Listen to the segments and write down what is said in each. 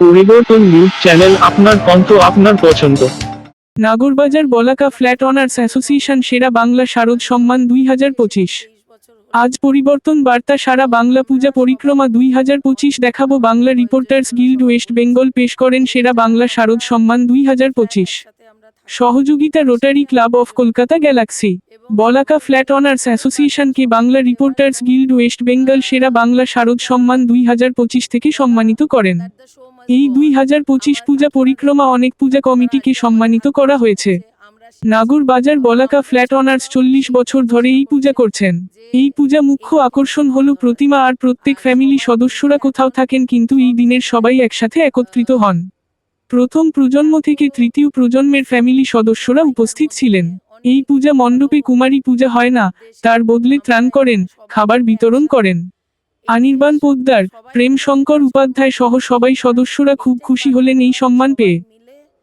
পরিবর্তন news channel, আপনার কণ্ঠ, আপনার পছন্দ। নাগরবাজার বলাকা ফ্ল্যাট অনার্স অ্যাসোসিয়েশন সেরা বাংলা শারদ সম্মান 2025। আজ পরিবর্তন বার্তা সারা বাংলা পূজা পরিক্রমা 2025 দেখাবো Bangla Reporters Guild West Bengal পেশ করেন সেরা বাংলা শারদ সম্মান 2025। সহযোগিতা Rotary Club of Kolkata Galaxy. Balaka flat owners অ্যাসোসিয়েশনকে Bangla Reporters Guild West Bengal সেরা বাংলা শারদ সম্মান 2025 থেকে সম্মানিত করেন। এই 2025 পূজা পরিক্রমা অনেক পূজা কমিটিকে সম্মানিত করা হয়েছে। নাগরবাজার বলাকা ফ্ল্যাট অনার্স 40 বছর ধরে এই পূজা করছেন। এই পূজা মুখ্য আকর্ষণ হলো প্রতিমা আর প্রত্যেক ফ্যামিলি সদস্যরা কোথাও থাকেন কিন্তু এই দিনের সবাই একসাথে একত্রিত হন। প্রথম প্রজন্ম থেকে তৃতীয় প্রজন্মের ফ্যামিলি সদস্যরা উপস্থিত ছিলেন। এই পূজা মণ্ডপে কুমারী পূজা হয় না, তার বদলে ত্রাণ করেন, খাবার বিতরণ করেন। অনির্বাণ পোদ্দার, প্রেম শঙ্কর উপাধ্যায় সহ সবাই সদস্যরা খুব খুশি হলেন এই সম্মান পেয়ে।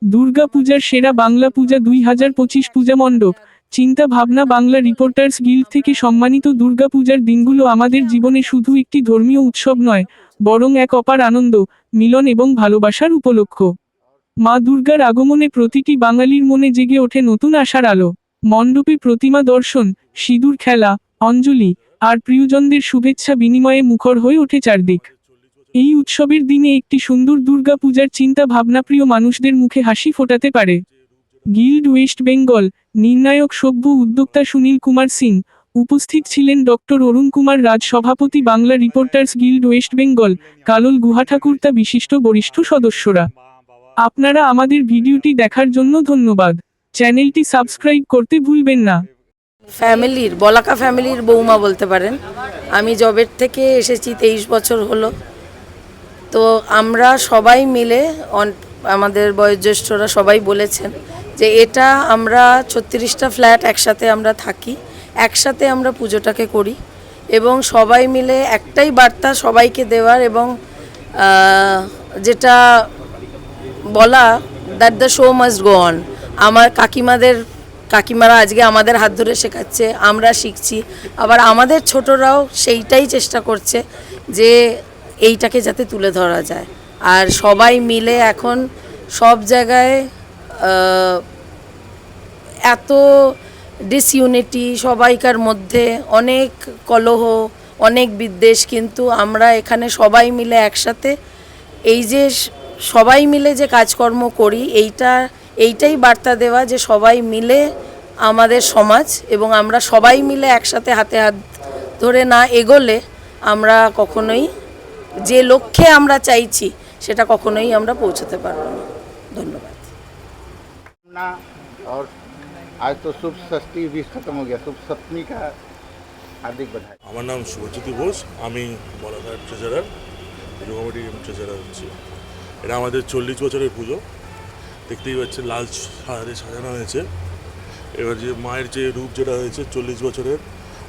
দুর্গা পূজার সেরা বাংলা পূজা 2025 পূজা মণ্ডপ চিন্তা ভাবনা বাংলা রিপোর্টার্স গিল্ড থেকে সম্মানিত। দুর্গা পূজার দিনগুলো আমাদের জীবনে শুধু একটি ধর্মীয় উৎসব নয়, বরং এক অপার আনন্দ, মিলন এবং ভালোবাসার উপলক্ষ। মা দুর্গার আগমনে প্রতিটি বাঙালির মনে জেগে ওঠে নতুন আশার আলো। মণ্ডপে প্রতিমা দর্শন, সিঁদুর খেলা, অঞ্জলি আর প্রিয়জনদের শুভেচ্ছা বিনিময়ে মুখর হয়ে ওঠে চারদিক। এই উৎসবের দিনে একটি সুন্দর দুর্গা পূজার চিন্তা ভাবনা প্রিয় মানুষদের মুখে হাসি ফোটাতে পারে। গিল্ড ওয়েস্ট বেঙ্গল নির্ণায়ক সভ্য উদ্যোক্তা সুনীল কুমার সিং, উপস্থিত ছিলেন ডক্টর অরুণ কুমার রাজ, সভাপতি Bangla Reporters Guild West Bengal, Kallol Guhathakurta বিশিষ্ট বরিষ্ঠ সদস্যরা। আপনারা আমাদের ভিডিওটি দেখার জন্য ধন্যবাদ। চ্যানেলটি সাবস্ক্রাইব করতে ভুলবেন না। ফ্যামিলির বলাকা ফ্যামিলির বৌমা বলতে পারেন। আমি জবের থেকে এসেছি, 23 বছর হলো। তো আমরা সবাই মিলে আমাদের বয়োজ্যেষ্ঠরা সবাই বলেছেন যে এটা আমরা 36টা ফ্ল্যাট একসাথে আমরা থাকি, একসাথে আমরা পুজোটাকে করি এবং সবাই মিলে একটাই বার্তা সবাইকে দেওয়ার এবং যেটা বলা that the show must go on. আমার কাকিমারা আজকে আমাদের হাত ধরে শেখাচ্ছে, আমরা শিখছি, আবার আমাদের ছোটরাও সেইটাই চেষ্টা করছে যে এইটাকে যাতে তুলে ধরা যায়। আর সবাই মিলে এখন সব জায়গায় এত ডিসইউনিটি, সবাইকার মধ্যে অনেক কলহ, অনেক বিদ্বেষ, কিন্তু আমরা এখানে সবাই মিলে একসাথে এই যে সবাই মিলে যে কাজকর্ম করি এইটাই বার্তা দেওয়া যে সবাই মিলে আমাদের সমাজ এবং আমরা সবাই মিলে একসাথে হাতে হাত ধরে না এগোলে আমরা কখনোই যে লক্ষ্যে আমরা চাইছি সেটা কখনোই আমরা পৌঁছতে পারবো না। ধন্যবাদ। और आज तो शुभ षष्ठी भी खत्म हो गया, शुभ सप्तमी का हार्दिक बधाई। আমার নাম শুভজ্যোতি ঘোষ, আমি বলাঘাট ট্রেজারার, পুজো কমিটির ট্রেজারার হচ্ছি। এটা আমাদের 40 বছরের পুজো। দেখতেই পাচ্ছেন লাল সাজাতে সাজানো হয়েছে। এবার যে মায়ের যে রূপ যেটা হয়েছে 40 বছরের,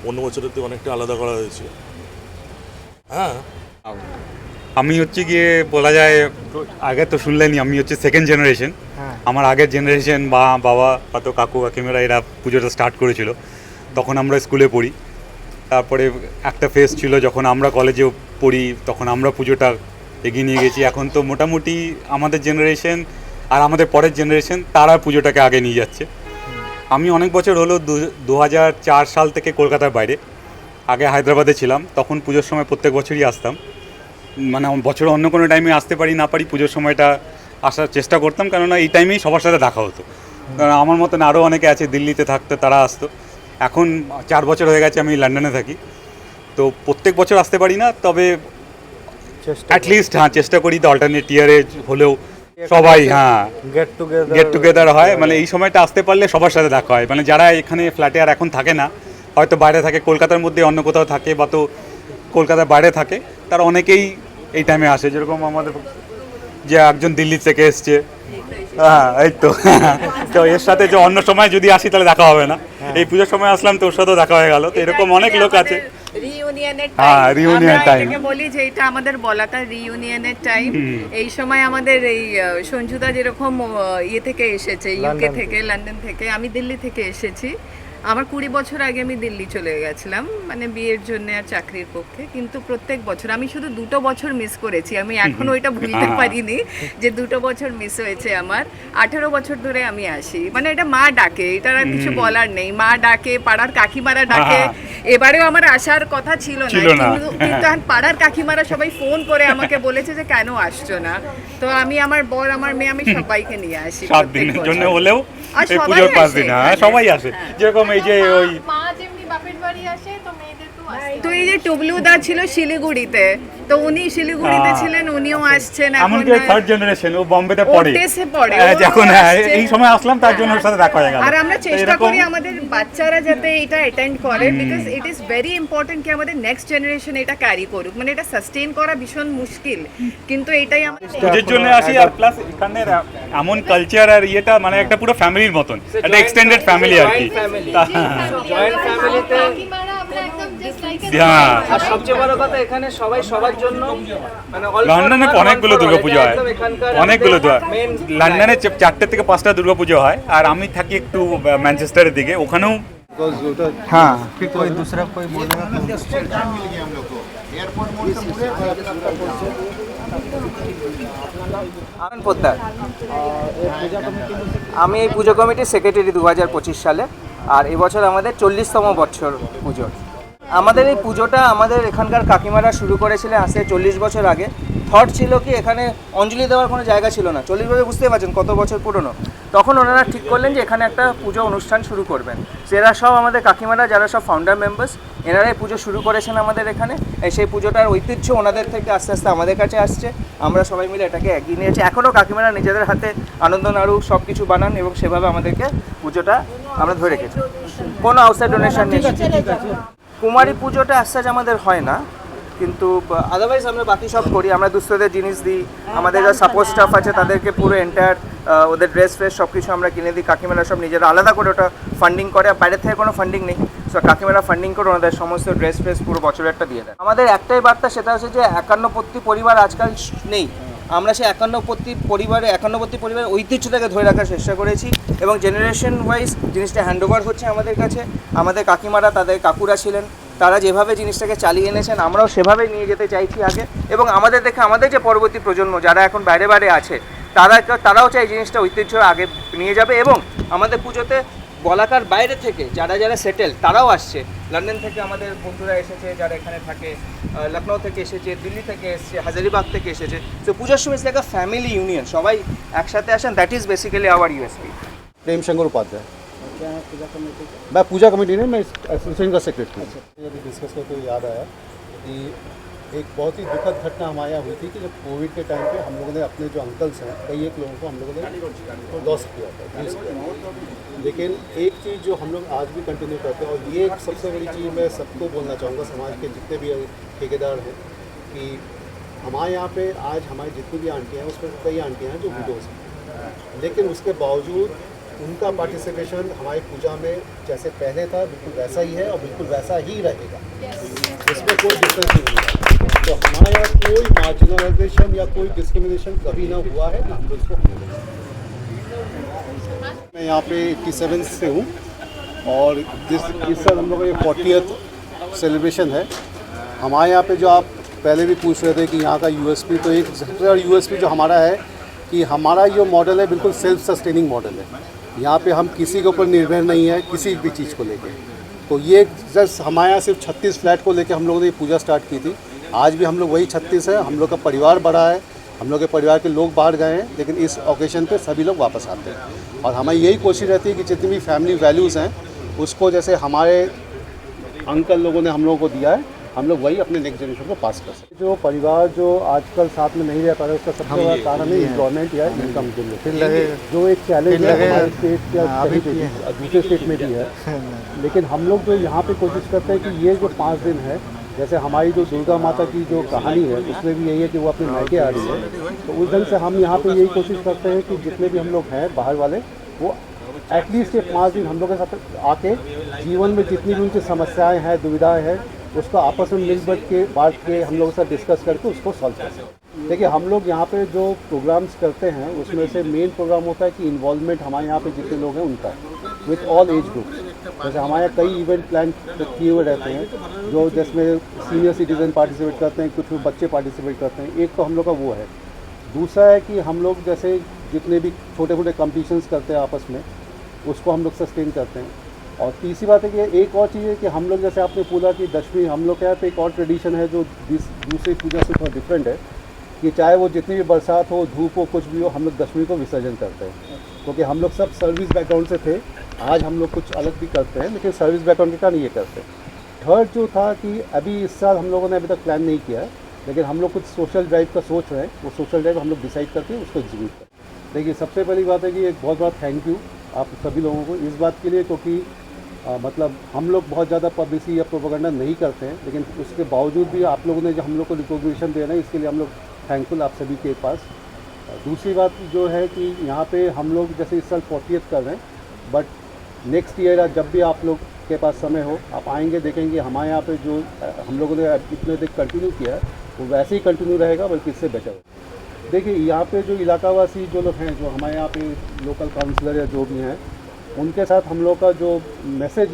অন্য বছরের থেকে অনেকটা আলাদা করা হয়েছে। হ্যাঁ, আমি হচ্ছে গিয়ে বলা যায় আগে তো শুনলেনি, আমি হচ্ছে সেকেন্ড জেনারেশন। আমার আগের জেনারেশন বাবা হয়তো কাকু কাকিমারা এরা পুজোটা স্টার্ট করেছিল, তখন আমরা স্কুলে পড়ি। তারপরে একটা ফেজ ছিল যখন আমরা কলেজে পড়ি, তখন আমরা পুজোটা এগিয়ে নিয়ে গেছি। এখন তো মোটামুটি আমাদের জেনারেশন আর আমাদের পরের জেনারেশন তারা পুজোটাকে আগে নিয়ে যাচ্ছে। আমি অনেক বছর হলো 2004 সাল থেকে কলকাতার বাইরে, আগে হায়দ্রাবাদে ছিলাম। তখন পুজোর সময় প্রত্যেক বছরই আসতাম, মানে বছরে অন্য কোনো টাইমে আসতে পারি না পারি, পুজোর সময়টা আসার চেষ্টা করতাম, কেননা এই টাইমেই সবার সাথে দেখা হতো। কারণ আমার মতন আরও অনেকে আছে দিল্লিতে থাকতো, তারা আসতো। এখন 4 বছর হয়ে গেছে আমি লন্ডনে থাকি, তো প্রত্যেক বছর আসতে পারি না, তবে অ্যাটলিস্ট চেষ্টা করি তো অল্টারনেট ইয়ারে হলেও সবাই গেট টুগেদার হয়। মানে এই সময়টা আসতে পারলে সবার সাথে দেখা হয়। মানে যারা এখানে ফ্ল্যাটে আর এখন থাকে না, হয়তো বাইরে থাকে, কলকাতার মধ্যে অন্য কোথাও থাকে বা তো কলকাতার বাইরে থাকে, তারা অনেকেই এই টাইমে আসে। যেরকম আমাদের যে একজন দিল্লি থেকে এসছে, হ্যাঁ এই তো তো এর সাথে যে অন্য সময় যদি আসি তাহলে দেখা হবে না, এই পুজোর সময় আসলাম তো ওর সাথেও দেখা হয়ে গেল। তো এরকম অনেক লোক আছে। রিইউনিয়নের টাইম বলি যে এটা আমাদের বলাকা রিইউনিয়নের টাইম। এই সময় আমাদের এই সঞ্জুদা যেরকম ইয়ে থেকে এসেছে, ইউকে থেকে, লন্ডন থেকে, আমি দিল্লি থেকে এসেছি। আমার 20 বছর আগে আমি দিল্লি চলে গেছিলাম মানে বিয়ের জন্য আর চাকরির পক্ষে, কিন্তু প্রত্যেক বছর আমি শুধু 2 বছর মিস করেছি, আমি এখনো ওইটা ভুলতে পারিনি যে 2 বছর মিস হয়েছে আমার। 18 বছর ধরে আমি আসি, মানে এটা মা ডাকে, এটার আর কিছু বলার নেই, মা ডাকে, পাড়ার কাকিমারা ডাকে। এবারেও আমার আসার কথা ছিল না, কিন্তু পাড়ার কাকিমারা সবাই ফোন করে আমাকে বলেছে যে কেন আসছো না, তো আমি আমার বর আমার মেয়ে আমি সবাইকে নিয়ে আসি 7 দিনের জন্য হলেও আর এই সবাই পুজোর 5 আসে। দিন, হ্যাঁ সবাই আসে। যেরকম এই যে ওই মা যেমনি বাপের বাড়ি আসে তো মেয়েদেরকেও আসে। তো এই যে টুবলু দা ছিল শিলিগুড়িতে, তো উনি শিলিগুড়িতে ছিলেন, উনিও আসছেন এখন। এমনকি 3rd জেনারেশন, ও বোম্বেতে পড়ে, ওটেসে পড়ে, হ্যাঁ, ও যখন হ্যাঁ আসছে। এই সময় আসলাম তার জন্য ওর সাথে দেখা হয়ে গেল। আর আমরা তো চেষ্টা এরকম- করি আমাদের বাচ্চারা যাতে এটা অ্যাটেন্ড করে, because it is very important কি আমাদের নেক্সট জেনারেশন এটা ক্যারি করুক, মানে এটা সাস্টেইন করা ভীষণ মুশকিল, কিন্তু এটাই আমাদের পুজোর জন্য আসি। আর প্লাস এখানের এমন কালচার আর ইয়েটা মানে একটা পুরো ফ্যামিলির মতন, একটা এক্সটেন্ডেড ফ্যামিলি আর কি। জয়েন্ট ফ্যামিলিতে কাকিমারা আমরা একদম just like a হ্যাঁ, আর সবচেয়ে বড় কথা এখানে সবাই সবার জন্য মানে all for লন্ডনে one, অনেকগুলো one for all, দুর্গাপুজো এটা হয়, একদম এখানকার অনেকগুলো আমাদের main লন্ডনে 4টে থেকে 5টা দুর্গাপুজো হয়, আর আমি থাকি একটু ম্যানচেস্টারের দিকে, ওখানেও हाँ फिर कोई दूसरा कोई बोलेगा আনন্দ পোদ্দার। আমি এই পুজো কমিটির সেক্রেটারি 2025 সালে, আর এবছর আমাদের 40তম বছর পুজোর। আমাদের এই পুজোটা আমাদের এখানকার কাকিমারা শুরু করেছিলেন আজকে 40 বছর আগে। থট ছিল কি এখানে অঞ্জলি দেওয়ার কোনো জায়গা ছিল না, 40 বছর বুঝতে পারছেন কত বছর পুরনো। তখন ওনারা ঠিক করলেন যে এখানে একটা পুজো অনুষ্ঠান শুরু করবেন। এরা সব আমাদের কাকিমারা যারা সব ফাউন্ডার মেম্বার্স, এনারাই পুজো শুরু করেছেন আমাদের এখানে। সেই পুজোটার ঐতিহ্য ওনাদের থেকে আস্তে আস্তে আমাদের কাছে আসছে, আমরা সবাই মিলে এটাকে এগিয়ে নিয়েছি। এখনও কাকিমারা নিজেদের হাতে আনন্দ নাড়ু সব কিছু বানান এবং সেভাবে আমাদেরকে পুজোটা আমরা ধরে রেখেছি, কোনো আউটসাইড ডোনেশন নেই। কুমারী পুজোটা আস্তে আমাদের হয় না, কিন্তু আদারওয়াইজ আমরা বাকি সব করি। আমরা দুস্থদের জিনিস দিই, আমাদের যা সাপোর্ট স্টাফ আছে তাদেরকে পুরো এন্টায়ার ওদের ড্রেস ফ্রেস সব কিছু আমরা কিনে দিই। কাকিমারা সব নিজেরা আলাদা করে ওটা ফান্ডিং করে, বাইরে থেকে কোনো ফান্ডিং নেই, সো কাকিমারা ফান্ডিং করে ওনাদের সমস্ত ড্রেস ফ্রেস পুরো বছরেরটা দিয়ে দেয়। আমাদের একটাই বার্তা, সেটা হচ্ছে যে 51 পরিবার আজকাল নেই, আমরা সেই 51 পরিবারের ঐতিহ্যটাকে ধরে রাখার চেষ্টা করেছি এবং জেনারেশন ওয়াইজ জিনিসটা হ্যান্ডওভার হচ্ছে আমাদের কাছে। আমাদের কাকিমারা তাদের কাকুরা ছিলেন, তারা যেভাবে জিনিসটাকে চালিয়ে এনেছেন আমরাও সেভাবেই নিয়ে যেতে চাইছি আগে, এবং আমাদের দেখে আমাদের যে পরবর্তী প্রজন্ম যারা এখন বাইরে বাইরে আছে তারাও চাই জিনিসটা ঐতিহ্য আগে নিয়ে যাবে। এবং আমাদের পুজোতে বলাকার বাইরে থেকে যারা যারা সেটেল তারাও আসছে, লন্ডন থেকে আমাদের বন্ধুরা এসেছে যারা এখানে থাকে, লখনৌ থেকে এসেছে, দিল্লি থেকে এসেছে, হাজারিবাগ থেকে এসেছে। তো পুজোর সময় লাইক আ ফ্যামিলি ইউনিয়ন, সবাই একসাথে আসেন, that is basically our USP. Prem Shankar Upadhyay. मैं पूजा कमेटी नहीं, मैं एसोसिएशन का सेक्रेटरी हूँ। अभी डिस्कस करते हुए याद आया कि एक बहुत ही दुखद घटना हमारे यहाँ हुई थी कि जब कोविड के टाइम पे हम लोगों ने अपने जो अंकल्स हैं कई एक लोगों को हम लोगों ने लॉस किया था, यूज़ किया था। लेकिन एक चीज़ जो हम लोग आज भी कंटिन्यू करते हैं, और ये एक सबसे बड़ी चीज़ मैं सबको बोलना चाहूँगा, समाज के जितने भी ठेकेदार हैं, कि हमारे यहाँ पे आज हमारी जितनी भी आंटियाँ हैं उसमें कई आंटियाँ हैं जो विडोज़ हैं, लेकिन उसके बावजूद उनका पार्टिसिपेशन हमारी पूजा में जैसे पहले था बिल्कुल वैसा ही है और बिल्कुल वैसा ही रहेगा, इसमें कोई डिफरेंस नहीं है। तो हमारे यहाँ कोई मार्जिनलाइजेशन या कोई डिस्क्रिमिनेशन कभी ना हुआ है, ना हम लोग इसको। मैं यहाँ पे 87 से हूँ और इस साल हम लोग का ये 40th सेलिब्रेशन है। हमारे यहाँ पे जो आप पहले भी पूछ रहे थे कि यहाँ का यूएसपी, तो एक सबसे बड़ा यूएसपी जो हमारा है कि हमारा जो मॉडल है बिल्कुल सेल्फ सस्टेनिंग मॉडल है। यहाँ पे हम किसी के ऊपर निर्भर नहीं है किसी भी चीज़ को लेके। तो ये जस्ट हमारे यहाँ सिर्फ 36 फ्लैट को लेके हम लोगों ने ये पूजा स्टार्ट की थी। आज भी हम लोग वही 36 है, हम लोग का परिवार बड़ा है, हम लोग के परिवार के लोग बाहर गए हैं, लेकिन इस ओकेशन पे सभी लोग वापस आते हैं। और हमारी यही कोशिश रहती है कि जितनी भी फैमिली वैल्यूज़ हैं उसको जैसे हमारे अंकल लोगों ने हम लोगों को दिया है, हम लोग वही अपने नेक्स्ट जनरेशन को पास कर सकते। जो परिवार जो आजकल साथ में नहीं रह पा रहा है उसका सबसे बड़ा कारण है एम्प्लॉयमेंट या इनकम के लिए, जो एक चैलेंज है हमारे स्टेट या दूसरे स्टेट में भी है। लेकिन हम लोग जो यहाँ पे कोशिश करते हैं कि ये जो 5 दिन है, जैसे हमारी जो दुर्गा माता की जो कहानी है उसमें भी यही है कि वो अपने मायके आ रही है, तो उस दिन से हम यहाँ पे यही कोशिश करते हैं कि जितने भी हम लोग हैं बाहर वाले, वो एटलीस्ट ये 5 दिन हम लोग के साथ आके जीवन में जितनी भी उनकी समस्याएं हैं, दुविधाएं हैं, उसको आपस में मिल बांट के हम लोग के साथ डिस्कस करके उसको सॉल्व कर सकते हैं। देखिए हम लोग यहाँ पे जो प्रोग्राम्स करते हैं उसमें से मेन प्रोग्राम होता है कि इन्वॉल्वमेंट हमारे यहाँ पे जितने लोग हैं उनका विथ ऑल एज ग्रुप्स। जैसे हमारे यहाँ कई इवेंट प्लान किए हुए रहते हैं जो जिसमें सीनियर सिटीजन पार्टिसिपेट करते हैं, कुछ बच्चे पार्टिसिपेट करते हैं। एक तो हम लोग का वो है। दूसरा है कि हम लोग जैसे जितने भी छोटे छोटे कॉम्पिटिशन्स करते हैं आपस में, उसको हम लोग सस्टेन करते हैं। और तीसरी बात है कि एक और चीज़ है कि हम लोग जैसे आपने पूछा कि दशमी, हम लोग के यहाँ पे एक और ट्रेडिशन है जो दूसरी पूजा से थोड़ा डिफरेंट है कि चाहे वो जितनी भी बरसात हो, धूप हो, कुछ भी हो, हम लोग दशमी को विसर्जन करते हैं। क्योंकि हम लोग सब सर्विस बैकग्राउंड से थे, आज हम लोग कुछ अलग भी करते हैं लेकिन सर्विस बैकग्राउंड के कारण ये करते हैं। थर्ड जो था कि अभी इस साल हम लोगों ने अभी तक प्लान नहीं किया है, लेकिन हम लोग कुछ सोशल ड्राइव का सोच रहे हैं। वो सोशल ड्राइव हम लोग डिसाइड करके उसको एग्जीक्यूट करें। देखिए, सबसे पहली बात है कि एक बहुत बहुत थैंक यू आप सभी लोगों को इस बात के लिए, क्योंकि मतलब हम लोग बहुत ज़्यादा पब्लिसिटी या प्रोपेगेंडा नहीं करते हैं, लेकिन उसके बावजूद भी आप लोगों ने जो हम लोग को रिकॉग्निशन दे रहे हैं, इसके लिए हम लोग थैंकफुल आप सभी के पास। दूसरी बात जो है कि यहाँ पे हम लोग जैसे इस साल 40th कर रहे हैं, बट नेक्स्ट ईयर जब भी आप लोग के पास समय हो, आप आएंगे, देखेंगे हमारे यहाँ पे जो हम लोगों ने इतने देर कंटिन्यू किया है वो वैसे ही कंटिन्यू रहेगा, बल्कि इससे बेटर। देखिए, यहाँ पे जो इलाकावासी जो लोग हैं, जो हमारे यहाँ पे लोकल काउंसलर या जो भी हैं, उनके साथ हम लोग का जो मैसेज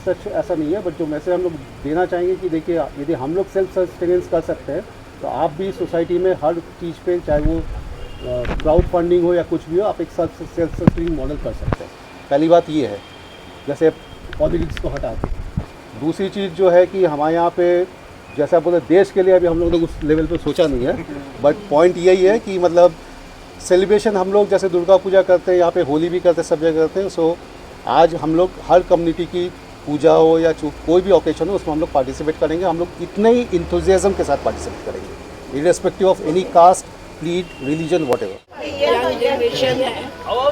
सच ऐसा नहीं है, बट जो मैसेज हम लोग देना चाहेंगे कि देखिए, यदि हम लोग सेल्फ सस्टेनेंस कर सकते हैं तो आप भी सोसाइटी में हर चीज़ पे, चाहे वो क्राउड फंडिंग हो या कुछ भी हो, आप एक सेल्फ सस्टेनिंग मॉडल कर सकते हैं। पहली बात ये है, जैसे पॉलिटिक्स को हटा के। दूसरी चीज़ जो है कि हमारे यहाँ पे जैसा बोले देश के लिए अभी हम लोग ने उस लेवल पे सोचा नहीं है, बट पॉइंट यही है कि मतलब सेलिब्रेशन हम लोग जैसे दुर्गा पूजा करते हैं, यहाँ पे होली भी करते हैं, सब जगह करते हैं। सो आज हम लोग हर कम्युनिटी की पूजा हो या कोई भी ओकेशन हो, उसमें हम लोग पार्टिसिपेट करेंगे। हम लोग इतने ही इंथुजियाज्म के साथ पार्टिसिपेट करेंगे, irrespective of any caste, creed, religion, whatever.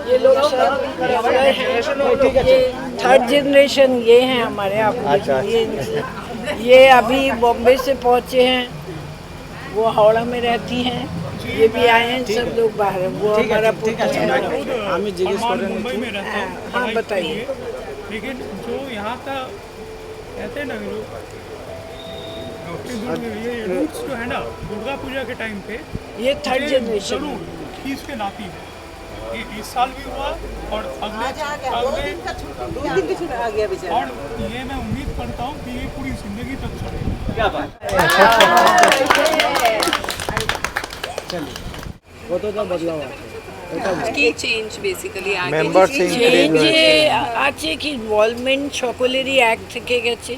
ये लोग सब थर्ड जनरेशन ये हैं हमारे। अच्छा। ये अभी बॉम्बे से पहुँचे हैं, वो हावड़ा में रहती हैं, ये भी आए हैं, सब लोग बाहर हैं। वो हमारा मुंबई में रहता हूँ। हाँ, बताइए। लेकिन जो यहाँ का कहते हैं ना ये रूट्स जो है ना, दुर्गा पूजा के टाइम पे ये थर्ड जनरेशन जरूर खींच के लाती है। ये इस साल भी हुआ और अगले और ये मैं उम्मीद करता हूँ कि ये पूरी जिंदगी तक चलेगी। क्या बात वो तो बदलाव কি চেঞ্জ বেসিক্যালি যে আছে কি ইনভলভমেন্ট সকলেরই এক থেকে গেছে।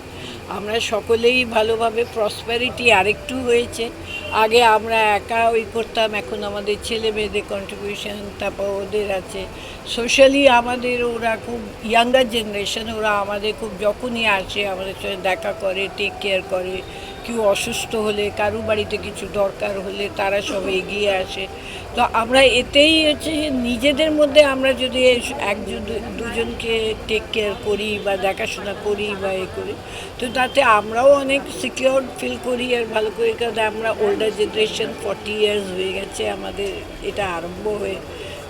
আমরা সকলেই ভালোভাবে প্রসপ্যারিটি আরেকটু হয়েছে। আগে আমরা একা ওই করতাম, এখন আমাদের ছেলে মেয়েদের কন্ট্রিবিউশন, তারপর ওদের আছে সোশ্যালি আমাদের, ওরা খুব ইয়াঙ্গার জেনারেশন, ওরা আমাদের খুব যখনই আসে আমাদের সঙ্গে দেখা করে, টেক কেয়ার করে। কেউ অসুস্থ হলে, কারো বাড়িতে কিছু দরকার হলে তারা সব এগিয়ে আসে। তো আমরা এতেই হচ্ছে নিজেদের মধ্যে আমরা যদি একজন দুজনকে টেক কেয়ার করি বা দেখাশোনা করি বা এ করি, তো তাতে আমরাও অনেক সিকিউর ফিল করি আর ভালো করি। কারণ আমরা ওল্ডার জেনারেশন 40 ইয়ার্স হয়ে গেছে আমাদের এটা আরম্ভ হয়ে,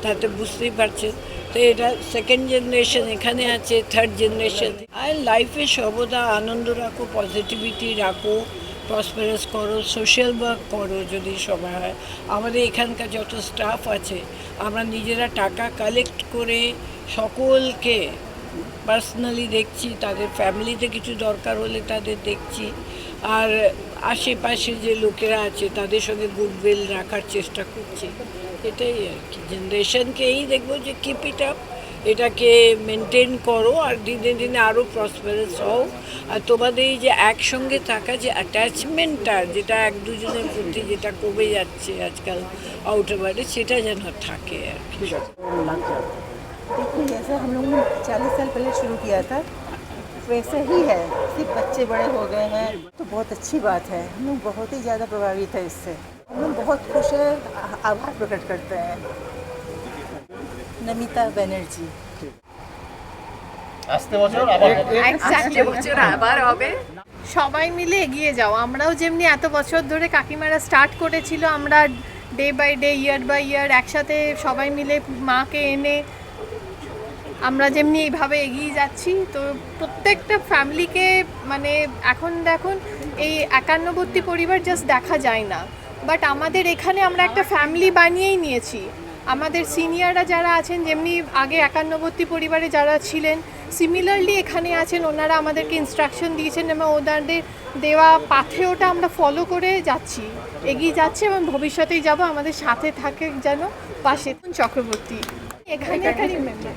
তাতে বুঝতেই পারছেন। তো এটা সেকেন্ড জেনারেশন এখানে আছে, থার্ড জেনারেশন। আর লাইফে সর্বদা আনন্দ রাখো, পজিটিভিটি রাখো, প্রসপারাস করো, সোশ্যাল ওয়ার্ক করো যদি সময় হয়। আমাদের এখানকার যত স্টাফ আছে আমরা নিজেরা টাকা কালেক্ট করে সকলকে পার্সোনালি দেখছি, তাদের ফ্যামিলিতে কিছু দরকার হলে তাদের দেখছি। আর আশেপাশে যে লোকেরা আছে তাদের সঙ্গে গুডউইল রাখার চেষ্টা করছি। এটাই আর কি, জেনারেশনকে এই দেখবো যে কিপ ইট আপ, এটাকে মেনটেন করো আর দিনে দিনে আরও প্রসপারাস হও। আর তোমাদের এই যে একসঙ্গে থাকা যে অ্যাটাচমেন্টটা, যেটা এক দুজনের প্রতি যেটা কমে যাচ্ছে আজকাল আউটওয়ার্ডে, সেটা যেন থাকে আর কি। देखिए, जैसे हम लोगों ने 40 साल पहले शुरू किया था वैसे ही है, सिर्फ बच्चे बड़े हो गए हैं, तो बहुत अच्छी बात है। हम लोग बहुत ही ज़्यादा प्रभावित है इससे, हम लोग बहुत खुश हैं, आभार प्रकट करते हैं। नमिता बनर्जी। এক্স্যাক্টলি বছর আবার হবে। সবাই মিলে এগিয়ে যাও। আমরাও যেমনি এত বছর ধরে কাকিমারা স্টার্ট করেছিল, আমরা day by day, year by year একসাথে সবাই মিলে মাকে এনে আমরা যেমনি এইভাবে এগিয়ে যাচ্ছি। তো প্রত্যেকটা ফ্যামিলিকে মানে এখন দেখুন এই 51বর্তী পরিবার জাস্ট দেখা যায় না, বাট আমাদের এখানে আমরা একটা ফ্যামিলি বানিয়েই নিয়েছি। আমাদের সিনিয়ররা যারা আছেন, যেমনি আগে 51বর্তী পরিবারে যারা ছিলেন সিমিলারলি এখানে আছেন, ওনারা আমাদেরকে ইনস্ট্রাকশন দিয়েছেন এবং ওনাদের দেওয়া পাথেওটা আমরা ফলো করে যাচ্ছি, এগিয়ে যাচ্ছি এবং ভবিষ্যতেই যাব। আমাদের সাথে থাকে যেন পাশে। চক্রবর্তী এখানে মেম্বার।